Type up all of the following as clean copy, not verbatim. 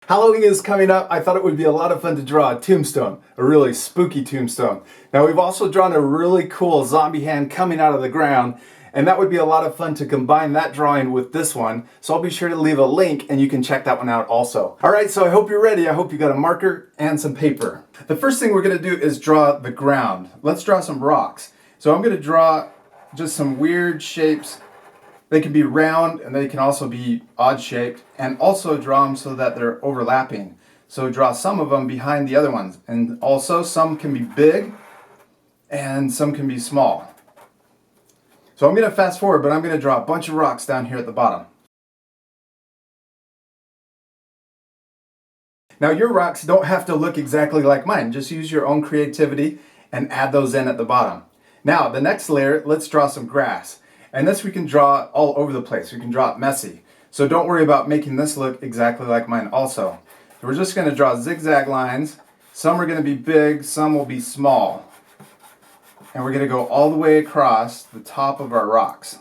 Halloween is coming up. I thought it would be a lot of fun to draw a tombstone, a really spooky tombstone. Now we've also drawn a really cool zombie hand coming out of the ground, and that would be a lot of fun to combine that drawing with this one. So I'll be sure to leave a link and you can check that one out also. All right, so I hope you're ready. I hope you got a marker and some paper. The first thing we're gonna do is draw the ground. Let's draw some rocks. So I'm gonna draw just some weird shapes. They can be round and they can also be odd shaped, and also draw them so that they're overlapping. So draw some of them behind the other ones, and also some can be big and some can be small. So I'm going to fast forward, but I'm going to draw a bunch of rocks down here at the bottom. Now your rocks don't have to look exactly like mine. Just use your own creativity and add those in at the bottom. Now the next layer, let's draw some grass. And this we can draw all over the place. We can draw it messy. So don't worry about making this look exactly like mine also. So we're just going to draw zigzag lines. Some are going to be big, some will be small. And we're going to go all the way across the top of our rocks.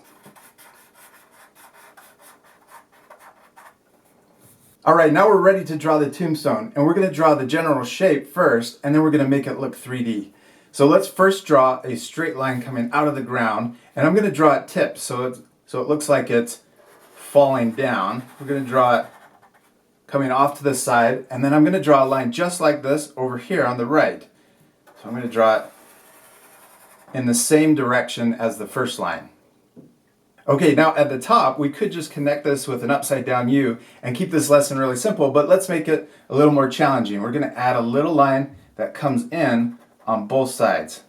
Alright, now we're ready to draw the tombstone. And we're going to draw the general shape first, and then we're going to make it look 3D. So let's first draw a straight line coming out of the ground, and I'm going to draw it tipped so it looks like it's falling down. We're going to draw it coming off to the side, and then I'm going to draw a line just like this over here on the right. So I'm going to draw it in the same direction as the first line. Okay, now at the top we could just connect this with an upside down U and keep this lesson really simple, but let's make it a little more challenging. We're going to add a little line that comes in on both sides.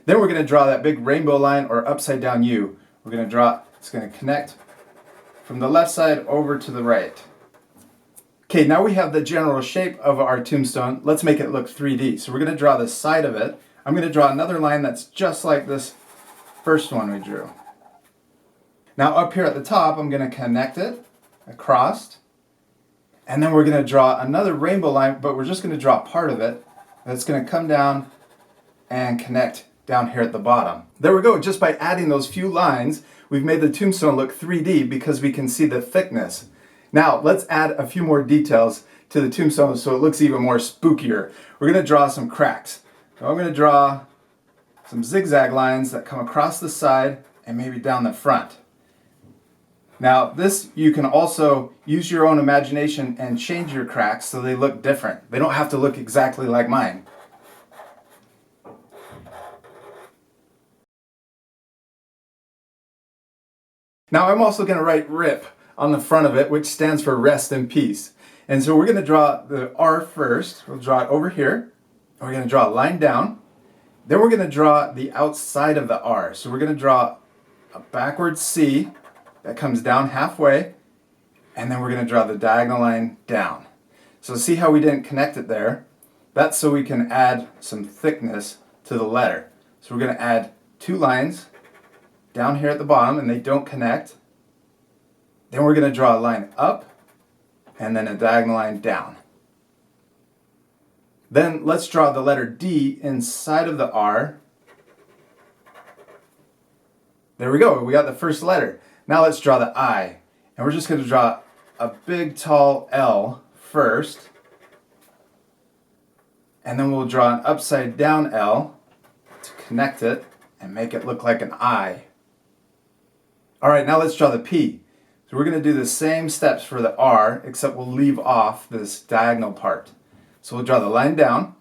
Then we're going to draw that big rainbow line or upside down U. We're going to draw, it's going to connect from the left side over to the right. Okay, now we have the general shape of our tombstone. Let's make it look 3D. So we're going to draw the side of it. I'm going to draw another line that's just like this first one we drew. Now up here at the top, I'm going to connect it across. And then we're going to draw another rainbow line, but we're just going to draw part of it. That's going to come down and connect down here at the bottom. There we go. Just by adding those few lines, we've made the tombstone look 3D because we can see the thickness. Now let's add a few more details to the tombstone so it looks even more spookier. We're going to draw some cracks. So I'm going to draw some zigzag lines that come across the side and maybe down the front. Now this, you can also use your own imagination and change your cracks so they look different. They don't have to look exactly like mine. Now I'm also going to write RIP on the front of it, which stands for rest in peace. And so we're going to draw the R first. We'll draw it over here. We're going to draw a line down. Then we're going to draw the outside of the R. So we're going to draw a backward C that comes down halfway, and then we're going to draw the diagonal line down. So see how we didn't connect it there? That's so we can add some thickness to the letter. So we're going to add two lines down here at the bottom, and they don't connect. Then we're going to draw a line up, and then a diagonal line down. Then let's draw the letter D inside of the R. There we go, we got the first letter. Now let's draw the I, and we're just going to draw a big tall L first, and then we'll draw an upside down L to connect it and make it look like an I. Alright, now let's draw the P. So we're going to do the same steps for the R, except we'll leave off this diagonal part. So we'll draw the line down,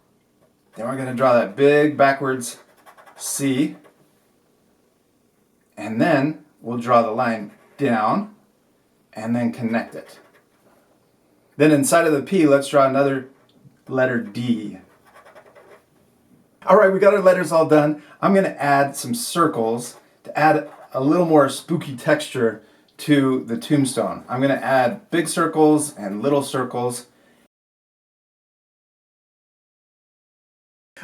then we're going to draw that big backwards C, and then we'll draw the line down and then connect it. Then inside of the P, let's draw another letter D. Alright, we got our letters all done. I'm going to add some circles to add a little more spooky texture to the tombstone. I'm going to add big circles and little circles.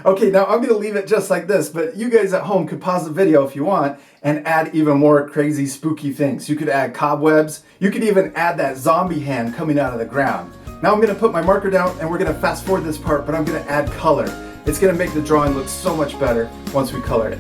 Okay, now I'm going to leave it just like this, but you guys at home could pause the video if you want and add even more crazy spooky things. You could add cobwebs. You could even add that zombie hand coming out of the ground. Now I'm going to put my marker down and we're going to fast forward this part, but I'm going to add color. It's going to make the drawing look so much better once we color it.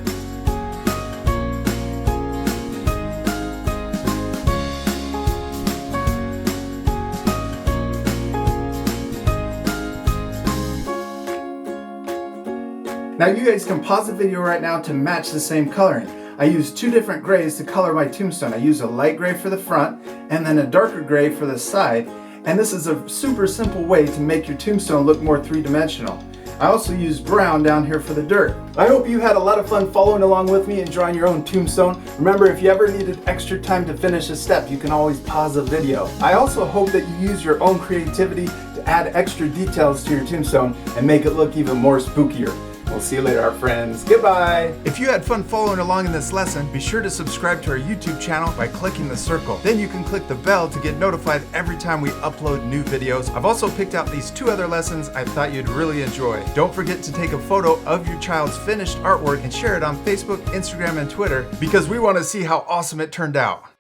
Now you guys can pause the video right now to match the same coloring. I used two different grays to color my tombstone. I used a light gray for the front and then a darker gray for the side. And this is a super simple way to make your tombstone look more three-dimensional. I also used brown down here for the dirt. I hope you had a lot of fun following along with me and drawing your own tombstone. Remember, if you ever needed extra time to finish a step, you can always pause the video. I also hope that you use your own creativity to add extra details to your tombstone and make it look even more spookier. We'll see you later, our friends. Goodbye! If you had fun following along in this lesson, be sure to subscribe to our YouTube channel by clicking the circle. Then you can click the bell to get notified every time we upload new videos. I've also picked out these 2 other lessons I thought you'd really enjoy. Don't forget to take a photo of your child's finished artwork and share it on Facebook, Instagram, and Twitter because we want to see how awesome it turned out.